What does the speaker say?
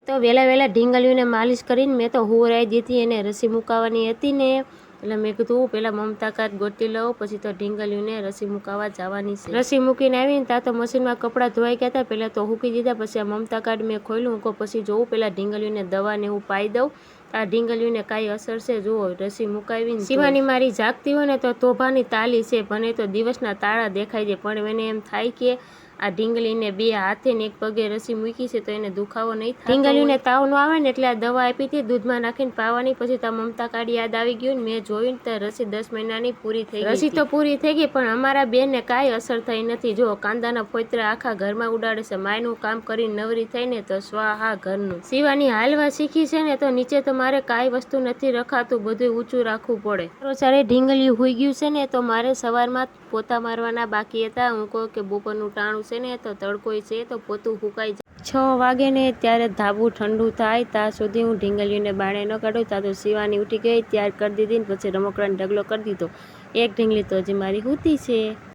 તો વહેલા વહેલા ઢીંગલીઓને માલિશ કરીને મેં તો હુવરાઈ દીધી. એને રસી મુકાવવાની હતી ને એટલે મેં કીધું પહેલાં મમતા કાર્ડ ગોતી લઉં, પછી તો ઢીંગલીઓને રસી મુકાવવા જવાની છે. રસી મૂકીને આવીને ત્યાં તો મશીનમાં કપડાં ધોવાઈ ગયા હતા. પહેલાં તો હૂકી દીધા, પછી આ મમતા કાર્ડ મેં ખોલ્યું. હું પછી જોઉં પહેલાં ઢીંગલીઓને દવા ને એવું પાઈ દઉં. આ ઢીંગલીઓને કાંઈ અસર છે જુઓ, રસી મુકાવીને. શિવાની મારી જાગતી હોય ને તો તોભાની તાલી છે, ભલે તો દિવસના તાળા દેખાય છે, પણ એને એમ થાય કે આ ઢીંગલીને બે હાથે ને એક પગે રસી મૂકી છે તો એને દુખાવો નહીં થાય. ઢીંગલીઓને તાવ ન આવે ને એટલે આ દવા આપી હતી દૂધમાં નાખીને પાવાની. પછી તો મમતા કાર્ડ યાદ આવી ગયું ને મેં જોયું તો રસી 10 મહિનાની પૂરી થઈ ગઈ. રસી તો પૂરી થઈ ગઈ, પણ અમારા બેનને કાંઈ અસર થઈ નથી. જો કાંદાના ફોતરા આખા ઘરમાં ઉડાડે છે. માયનું કામ કરીને નવરી થઈને તો સ્વાહા ઘરનું. શિવાની હાલવા શીખી છે ને તો નીચે તો મારે કાંઈ વસ્તુ નથી રખાતું, બધું ઊંચું રાખવું પડે. ચારે ઢીંગલી હોઈ ગયું છે ને તો મારે સવારમાં પોતા મારવાના બાકી હતા. હું કહું કે બપોરનું ટાણું છે ને તો તડકોય છે તો પોતું ફૂંકાઈ જાય. 6 વાગે ને ત્યારે ધાબુ ઠંડુ થાય ત્યાં સુધી હું ઢીંગલીઓને બાણે ન કાઢું. ત્યાં તો શિવાની ઉઠી ગઈ, ત્યાર કરી દીધી ને પછી રમકડાને ઢગલો કરી દીધો. એક ઢીંગલી તો હજી મારી સૂતી છે.